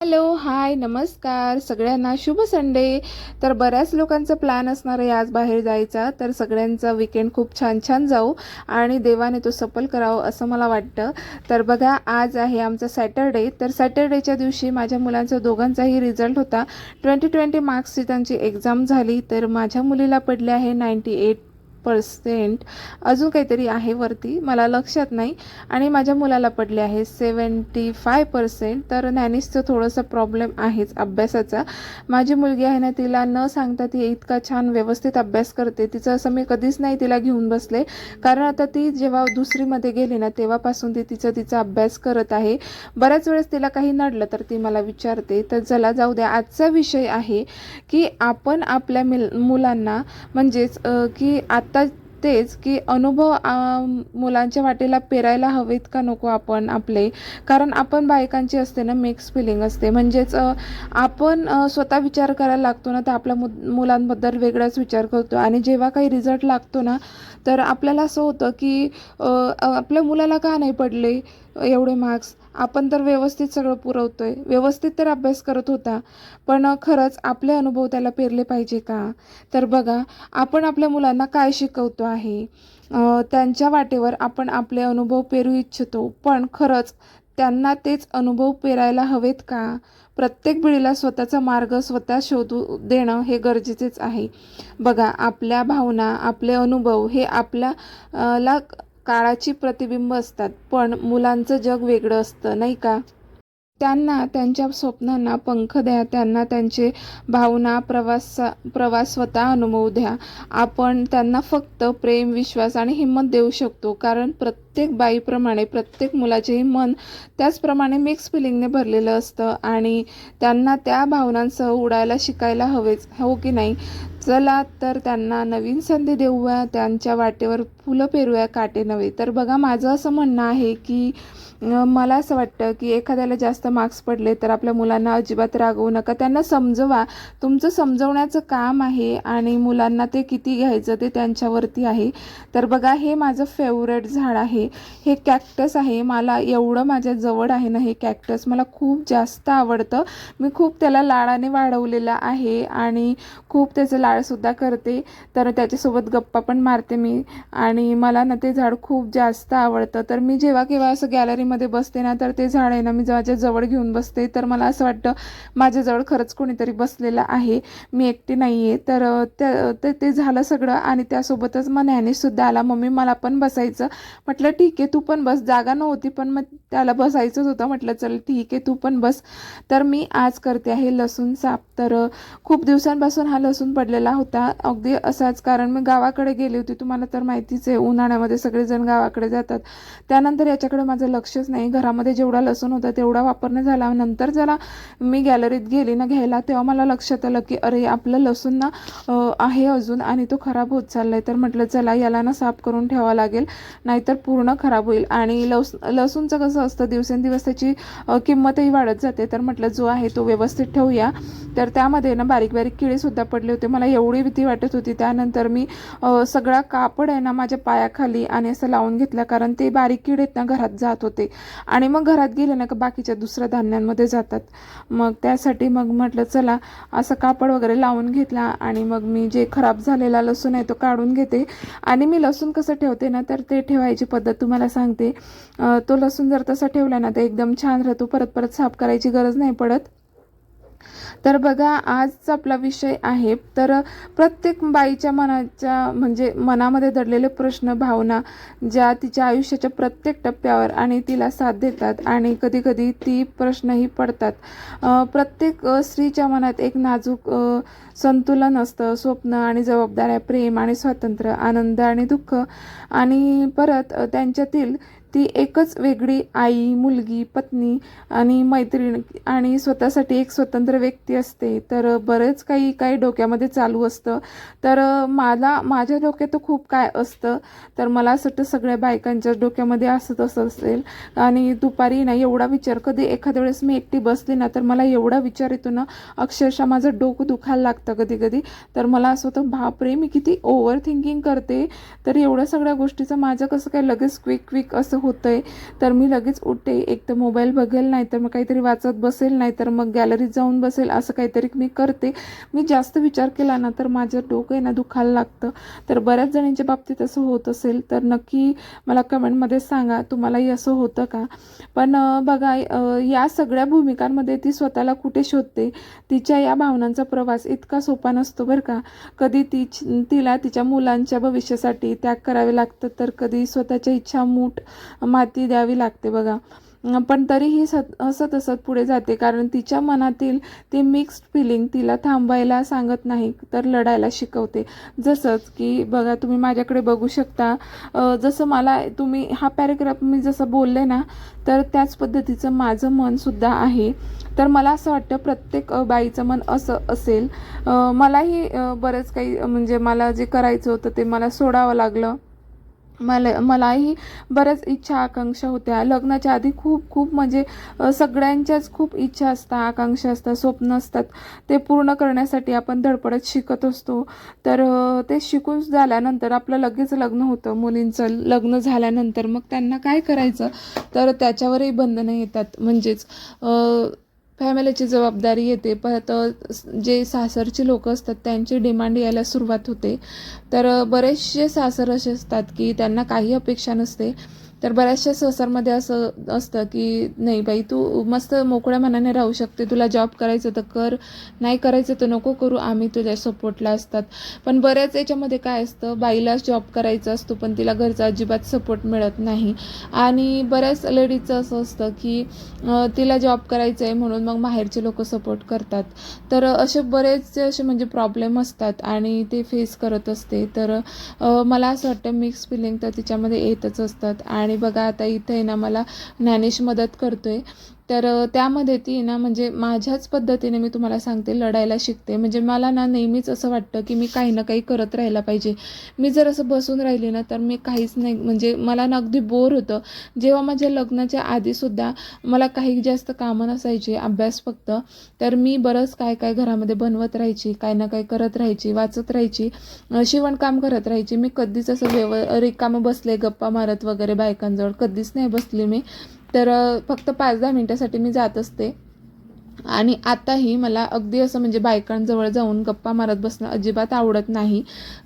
Hello, हाय, नमस्कार सगळ्यांना, शुभ संडे. तर बऱ्याच लोकांचा प्लॅन असणार आहे आज बाहेर जायचा. तर सगळ्यांचा विकेंड खूप छान छान जाऊ आणि देवाने तो सफल करावं असं मला वाटतं. तर बघा, आज आहे आमचा सॅटरडे. तर सॅटरडेच्या दिवशी माझ्या मुलांचा दोघांचाही रिझल्ट होता. 2020 मार्क्सची त्यांची एक्झाम झाली. तर माझ्या मुलीला पडले आहे 98%. अजून काहीतरी आहे वरती, मला लक्षात नाही. आणि माझ्या मुलाला पडले आहे 75%. तर ज्ञानेशचं थोडंसं प्रॉब्लेम आहेच अभ्यासाचा. माझी मुलगी आहे ना, तिला न सांगता ती इतका छान व्यवस्थित अभ्यास करते. तिचं असं मी कधीच नाही तिला घेऊन बसले, कारण आता ती जेव्हा दुसरीमध्ये गेली ना, तेव्हापासून ती तिचा अभ्यास करत आहे. बऱ्याच वेळेस तिला काही नडलं तर ती मला विचारते. तर चला जाऊ द्या, आजचा विषय आहे की आपण आपल्या मुलांना म्हणजेच की आता तेच की अनुभव मुलांच्या वाटेला पेरायला हवेत का नको आपण आपले. कारण आपण बायकांची असते ना, मिक्स फिलिंग असते. म्हणजेच आपण स्वतः विचार करायला लागतो ना, तर आपल्या मुलांबद्दल वेगळाच विचार करतो. आणि जेव्हा काही रिझल्ट लागतो ना, तर आपल्याला असं होतं की आपल्या मुलाला का नाही पडले एवढे मार्क्स. आपण तर व्यवस्थित सगळं पुरवतोय, व्यवस्थित तर अभ्यास करत होता, पण खरंच आपले अनुभव त्याला पेरले पाहिजे का. तर बघा, आपण आपल्या मुलांना काय शिकवतो आहे. त्यांच्या वाटेवर आपण आपले अनुभव पेरू इच्छितो, पण खरंच त्यांना तेच अनुभव पेरायला हवेत का. प्रत्येक पिढीला स्वतःचा मार्ग स्वतः शोधू देणं हे गरजेचेच आहे. बघा, आपल्या भावना, आपले अनुभव हे आपल्या ला काळाची प्रतिबिंब असतात, पण मुलांचं जग वेगळं असतं, नाही का. त्यांना त्यांच्या स्वप्नांना पंख द्या, त्यांना त्यांचे भावना, प्रवास स्वतः अनुभवू द्या. आपण त्यांना फक्त प्रेम, विश्वास आणि हिंमत देऊ शकतो, कारण प्रत्येक बाईप्रमाणे प्रत्येक मुलाचेही मन त्याचप्रमाणे मिक्स फिलिंगने भरलेलं असतं आणि त्यांना त्या भावनांसह उडायला शिकायला हवेच, हो की नाही. चला तर त्यांना नवीन संधी देऊया, त्यांच्या वाटेवर फुलं पेरूया, काटे नव्हे. तर बघा, माझं असं म्हणणं आहे की मला असं वाटतं की एखाद्याला जास्त मार्क्स पडले तर आपल्या मुलांना अजिबात रागवू नका, त्यांना समजवा. तुमचं समजवण्याचं काम आहे आणि मुलांना ते किती घ्यायचं ते त्यांच्यावरती आहे. तर बघा, हे माझं फेवरेट झाड आहे. हे कॅक्टस आहे. मला एवढं माझ्या जवळ आहे ना, हे कॅक्टस मला खूप जास्त आवडतं. मी खूप त्याला लाडाने वाढवलेलं आहे आणि खूप त्याचं लाडसुद्धा करते. तर त्याच्यासोबत गप्पा पण मारते मी आणि मला ना ते झाड खूप जास्त आवडतं. तर मी जेव्हा केव्हा असं गॅलरीमध्ये बसते ना, तर ते झाड आहे ना, मी माझ्या जवळ घेऊन बसते. तर मला असं वाटतं माझ्याजवळ खरंच कोणीतरी बसलेलं आहे, मी एकटी नाही आहे. तर ते झालं सगळं आणि त्यासोबतच मग ज्ञानेशसुद्धा आला. मम्मी मला पण बसायचं. म्हटलं ठीक आहे, तू पण बस. जागा नव्हती पण मग त्याला बसायचंच होतं. म्हटलं चल ठीक आहे, तू पण बस. तर मी आज करते आहे लसूण साफ. तर खूप दिवसांपासून हा लसूण पडलेला होता, अगदी असाच. कारण मी गावाकडे गेली होती, तुम्हाला तर माहितीच आहे, उन्हाळ्यामध्ये सगळेजण गावाकडे जातात. त्यानंतर याच्याकडे माझं लक्षच नाही. घरामध्ये जेवढा लसूण होता तेवढा वापरणं झाला. नंतर जरा मी गॅलरीत गेली ना घ्यायला, तेव्हा मला लक्षात आलं की अरे, आपलं लसूण ना आहे अजून आणि तो खराब होत चाललाय. तर म्हटलं चला याला ना साफ करून ठेवावं लागेल, नाहीतर पूर्ण खराब होईल. आणि लसूणचं कसं असतं, दिवसेंदिवस त्याची किंमतही वाढत जाते. तर म्हटलं जो आहे तो व्यवस्थित ठेवूया. तर त्यामध्ये ना बारीक बारीक किडेसुद्धा पडले होते. मला एवढी भीती वाटत होती. त्यानंतर मी सगळा कापड आहे ना माझ्या पायाखाली आणि असं लावून घेतलं, कारण ते बारीक किडे ना घरात जात होते आणि मग घरात गेले ना का बाकीच्या दुसऱ्या धान्यांमध्ये जातात. मग त्यासाठी मग म्हटलं चला असं कापड वगैरे लावून घेतला आणि मग मी जे खराब झालेला लसूण आहे तो काढून घेते. आणि मी लसूण कसं ठेवते ना, तर ते ठेवायची पद्धत तुम्हाला सांगते. तो लसूण जर तसा ठेवला ना तर एकदम छान राहतो, परत परत साफ करायची गरज नाही पडत. तर बघा, आजचा आपला विषय आहे तर प्रत्येक बाईच्या म्हणजे मनामध्ये दडलेले प्रश्न, भावना ज्या तिच्या आयुष्याच्या प्रत्येक टप्प्यावर आणि तिला साथ देतात आणि कधी कधी ती प्रश्नही पडतात. प्रत्येक स्त्रीच्या मनात एक नाजूक संतुलन असतं. स्वप्न आणि जबाबदाऱ्या, प्रेम आणि स्वातंत्र्य, आनंद आणि दुःख, आणि परत त्यांच्यातील ती एकच वेगळी आई, मुलगी, पत्नी आणि मैत्रीण आणि स्वतःसाठी एक स्वतंत्र व्यक्ती असते. तर बरेच काही काही डोक्यामध्ये चालू असतं. तर माझ्या डोक्यात खूप काय असतं. तर मला असं वाटतं सगळ्या बायकांच्या डोक्यामध्ये असं तसं असेल. आणि दुपारी ना एवढा विचार, कधी एखाद्या वेळेस मी एकटी बसली ना तर मला एवढा विचार येतो ना, अक्षरशः माझं डोकं दुखायला लागतं कधी कधी. तर मला असं होतं बापरे, मी किती ओव्हर थिंकिंग करते. तर एवढ्या सगळ्या गोष्टीचं माझं कसं काय लगेच क्विक असं होतंय तर मी लगेच उठते, एक तर मोबाईल बघेल, नाही तर मग काहीतरी वाचत बसेल, नाही तर मग गॅलरीत जाऊन बसेल, असं काहीतरी मी करते. मी जास्त विचार केला ना तर माझं डोकं आहे ना दुखायला लागतं. तर बऱ्याच जणांच्या बाबतीत असं होत असेल तर नक्की मला कमेंटमध्ये सांगा, तुम्हालाही असं होतं का? पण बघा, या सगळ्या भूमिकांमध्ये ती स्वतःला कुठे शोधते. तिच्या या भावनांचा प्रवास इतका सोपा नसतो बरं का. कधी तिला तिच्या मुलांच्या भविष्यासाठी त्याग करावे लागतं, तर कधी स्वतःच्या इच्छा मूठ माती द्यावी लागते बघा. पण तरीही हसत हसत पुढे जाते, कारण तिच्या मनातील ते मिक्स्ड फिलिंग तिला थांबायला सांगत नाही, तर लढायला शिकवते. जसंच की बघा, तुम्ही माझ्याकडे बघू शकता, जसं मला तुम्ही हा पॅरेग्राफ मी जसं बोलले ना, तर त्याच पद्धतीचं माझं मनसुद्धा आहे. तर मला असं वाटतं प्रत्येक बाईचं मन असं असेल. मलाही बरंच काही म्हणजे मला जे करायचं होतं ते मला सोडावं लागलं. मलाही बऱ्याच इच्छा आकांक्षा होत्या लग्नाच्या आधी. खूप खूप म्हणजे सगळ्यांच्याच खूप इच्छा असतात, आकांक्षा असतात, स्वप्न असतात. ते पूर्ण करण्यासाठी आपण धडपडत शिकत असतो. तर ते शिकून झाल्यानंतर आपलं लगेच लग्न होतं. मुलींचं लग्न झाल्यानंतर मग त्यांना काय करायचं, तर त्याच्यावरही बंधनं येतात. म्हणजेच फॅमिलीची जबाबदारी येते. परत जे सासरचे लोक असतात त्यांची डिमांड यायला सुरुवात होते. तर बरेचसे सासर असे असतात की त्यांना काही अपेक्षा नसते. तर बऱ्याचशा सासरमध्ये असं असतं की नाही बाई, तू मस्त मोकळ्या मनाने राहू शकते, तुला जॉब करायचं तर कर, नाही करायचं तर नको करू, आम्ही तुझ्या सपोर्टला असतात. पण बऱ्याच याच्यामध्ये काय असतं, बाईला जॉब करायचा असतो पण तिला घरचा अजिबात सपोर्ट मिळत नाही. आणि बऱ्याच लेडीजचं असं असतं की तिला जॉब करायचं आहे म्हणून मग माहेरचे लोक सपोर्ट करतात. तर असे बरेचसे असे म्हणजे प्रॉब्लेम असतात आणि ते फेस करत असते. तर मला असं वाटतं मिक्स फिलिंग तर तिच्यामध्ये येतच असतात. आणि बघा, आता इथे ना मला ज्ञानेश मदत करतोय, तर त्यामध्ये ती ना म्हणजे माझ्याच पद्धतीने मी तुम्हाला सांगते लढायला शिकते. म्हणजे मला ना नेहमीच असं वाटतं की मी काही ना काही करत राहायला पाहिजे. मी जर असं बसून राहिली ना तर मी काहीच नाही, म्हणजे मला ना अगदी बोर होतं. जेव्हा माझ्या लग्नाच्या आधीसुद्धा मला काही जास्त कामं नसायची, अभ्यास फक्त, तर मी बरंच काय काय घरामध्ये बनवत राहायची, काय ना काय करत राहायची, वाचत राहायची, शिवणकाम करत राहायची. मी कधीच असं रिकामं बसले गप्पा मारत वगैरे बायकांजवळ कधीच नाही बसली मी. तर फक्त 5-10 मिनटासाठी मी जात असते. आणि आताही मला अगदी असं म्हणजे बायकांजवळ जाऊन गप्पा मारत बसणं अजिबात आवडत नाही,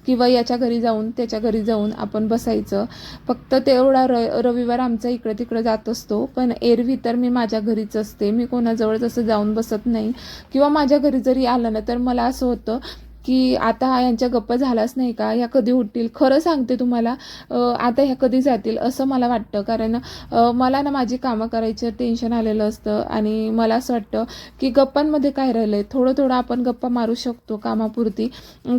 किंवा याच्या घरी जाऊन त्याच्या घरी जाऊन आपण बसायचं. फक्त तेवढा रविवार आमचा इकडे तिकडे जात असतो, पण एरवी तर मी माझ्या घरीच असते. मी कोणाजवळ असं जाऊन बसत नाही. किंवा माझ्या घरी जरी आलं ना तर मला असं होतं की आता यांच्या गप्पा झालाच नाही का, ह्या कधी उठतील. खरं सांगते तुम्हाला, आता ह्या कधी जातील असं मला वाटतं. कारण मला ना माझी कामं करायचं टेन्शन आलेलं असतं आणि मला असं वाटतं की गप्पांमध्ये काय राहिलं आहे, थोडं थोडं आपण गप्पा मारू शकतो कामापुरती.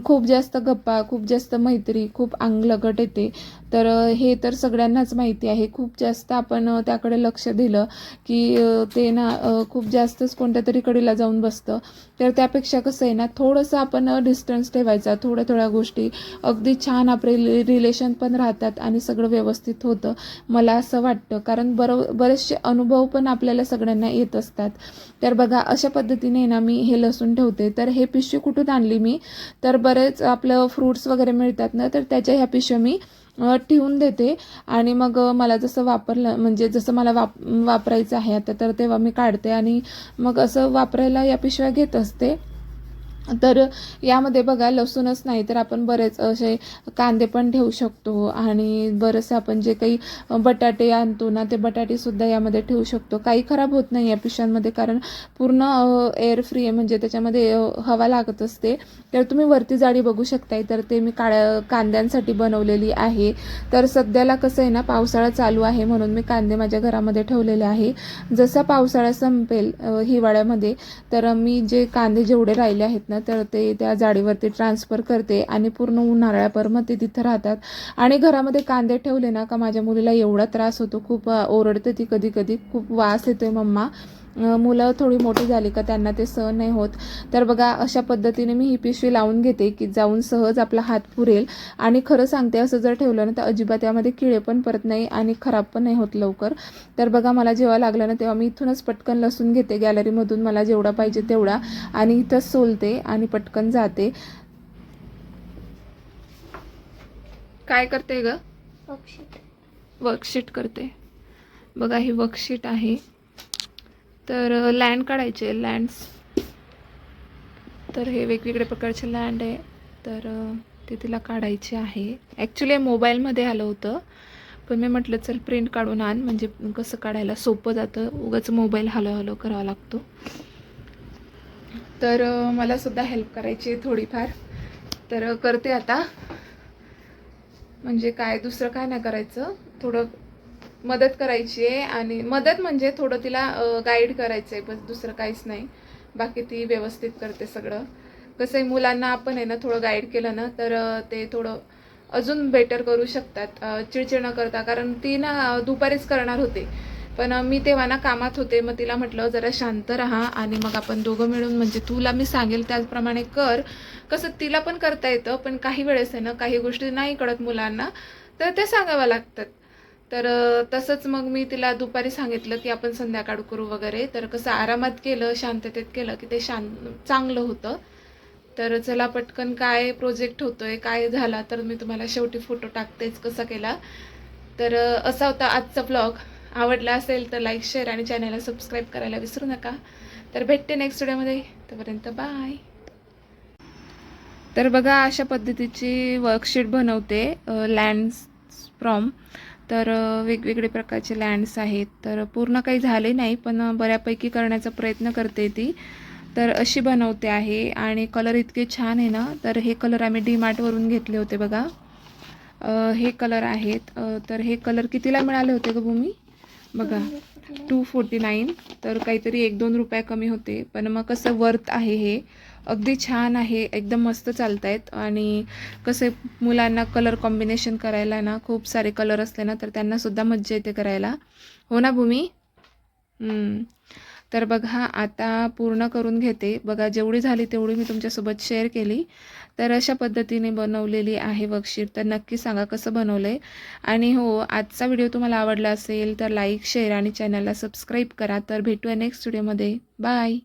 खूप जास्त गप्पा, खूप जास्त मैत्री, खूप अंग लगट येते. तर हे तर सगळ्यांनाच माहिती आहे. खूप जास्त आपण त्याकडे लक्ष दिलं की ते ना खूप जास्तच कोणत्या तरी कडेला जाऊन बसतं. तर त्यापेक्षा कसं आहे ना, थोडंसं आपण डिस्टन्स ठेवायचा. थोड्या थोड्या गोष्टी अगदी छान आपले रिलेशन पण राहतात आणि सगळं व्यवस्थित होतं, मला असं वाटतं. कारण बरेचसे अनुभव पण आपल्याला सगळ्यांना येत असतात. तर बघा, अशा पद्धतीने ना मी हे लसूण ठेवते. तर हे पिशवी कुठून आणली मी, तर बरेच आपलं फ्रूट्स वगैरे मिळतात ना, तर त्याच्या ह्या पिशव्या मी ठेवून देते. आणि मग मला जसं वापरलं, म्हणजे जसं मला वापरायचं आहे आता, तर तेव्हा मी काढते आणि मग असं वापरायला या पिशव्या घेत असते. तर यामध्ये बघा, लसूणच नाही तर आपण बरेच असे कांदे पण ठेवू शकतो. आणि बरेचसे आपण जे काही बटाटे आणतो ना, ते बटाटेसुद्धा यामध्ये ठेवू शकतो. काही खराब होत नाही या पिशव्यांमध्ये, कारण पूर्ण एअर फ्री आहे, म्हणजे त्याच्यामध्ये हवा लागत असते. तर तुम्ही वरती जाडी बघू शकताय, तर ते मी कांद्यांसाठी बनवलेली आहे. तर सध्याला कसं आहे ना, पावसाळा चालू आहे म्हणून मी कांदे माझ्या घरामध्ये ठेवलेले आहे. जसा पावसाळा संपेल हिवाळ्यामध्ये, तर मी जे कांदे जेवढे राहिले आहेत ना, तर ते त्या जाडीवरती ट्रान्सफर करते आणि पूर्ण उन्हाळ्याभर मग ते तिथं राहतात. आणि घरामध्ये कांदे ठेवले ना का माझ्या मुलीला एवढा त्रास होतो, खूप ओरडते ती कधी कधी, खूप वास येतोय मम्मा. मुलं थोडी मोठी झाली का त्यांना ते सहन नाही होत. तर बघा, अशा पद्धतीने मी ही पिशवी लावून घेते की जाऊन सहज आपला हात पुरेल. आणि खरं सांगते, असं जर ठेवलं ना तर अजिबात यामध्ये किडे पण पडत नाही आणि खराब पण नाही होत लवकर. तर बघा, मला जेव्हा लागलं ना तेव्हा मी इथूनच पटकन लसूण घेते गॅलरीमधून, मला जेवढा पाहिजे तेवढा, आणि इथंच सोलते आणि पटकन जाते. काय करते ग? वर्कशीट करते. बघा ही वर्कशीट आहे. तर लँड काढायचे लँड्स. तर हे वेगवेगळे प्रकारचे लँड आहे. तर ते तिला काढायचे आहे. ॲक्च्युली मोबाईलमध्ये आलं होतं, पण मी म्हटलं चल प्रिंट काढून आण, म्हणजे कसं काढायला सोपं जातं, उगाच मोबाईल हलव करावा लागतो. तर मलासुद्धा हेल्प करायची आहे थोडीफार. तर करते आता. म्हणजे काय दुसरं काय नाही करायचं, थोडं मदत करायची आहे. आणि मदत म्हणजे थोडं तिला गाईड करायचं आहे, बस दुसरं काहीच नाही. बाकी ती व्यवस्थित करते सगळं. कसं आहे मुलांना आपण आहे ना थोडं गाईड केलं ना तर ते थोडं अजून बेटर करू शकतात, चिडचिड न करता. कारण ती ना दुपारीच करणार होते, पण मी तेव्हा ना कामात होते. मग तिला म्हटलं जरा शांत राहा आणि मग आपण दोघं मिळून, म्हणजे तुला मी सांगेल त्याचप्रमाणे कर. कसं तिला पण करता येतं, पण काही वेळेस आहे ना काही गोष्टी नाही कळत मुलांना, तर ते सांगाव्या लागतात. तर तसंच मग मी तिला दुपारी सांगितलं की आपण संध्याकाळ करू वगैरे. तर कसं आरामात केलं, शांततेत केलं की ते चांगलं होतं. तर चला पटकन काय प्रोजेक्ट होतोय, काय झाला, तर मी तुम्हाला शेवटी फोटो टाकतेच कसा केला. तर असा होता आजचा ब्लॉग. आवडला असेल तर लाईक, शेअर आणि चॅनलला सबस्क्राईब करायला विसरू नका. तर भेटते नेक्स्ट व्हिडिओमध्ये. तोपर्यंत बाय. तर बघा अशा पद्धतीची वर्कशीट बनवते लँड्स फ्रॉम. तर वेगवेगळे प्रकारचे लँड्स आहेत. तर पूर्ण काही झाले नाही, पण बऱ्यापैकी करण्याचा प्रयत्न करते ती. तर अशी बनवते आहे. आणि कलर इतके छान आहे ना. तर हे कलर आम्ही डीमार्टवरून घेतले होते बघा. हे कलर आहेत. तर हे कलर कितीला मिळाले होते ग भूमी? बघा 249. तर काहीतरी 1-2 रुपये कमी होते, पण मग कसं वर्थ आहे हे. अगदी छान आहे, एकदम मस्त चालत आहेत. आणि कसं मुलांना कलर कॉम्बिनेशन करायला ना, खूप सारे कलर असले ना तर त्यांनासुद्धा मज्जा येते करायला. हो ना भूमी? तर बघा आता पूर्ण करून घेते. बघा जेवढी झाली तेवढी मी तुमच्यासोबत शेअर केली. तर अशा पद्धतीने बनवलेली आहे वर्कशीट. तर नक्की सांगा कसं बनवलं आहे. आणि हो, आजचा व्हिडिओ तुम्हाला आवडला असेल तर लाईक, शेअर आणि चॅनलला सबस्क्राईब करा. तर भेटूया नेक्स्ट व्हिडिओमध्ये. बाय.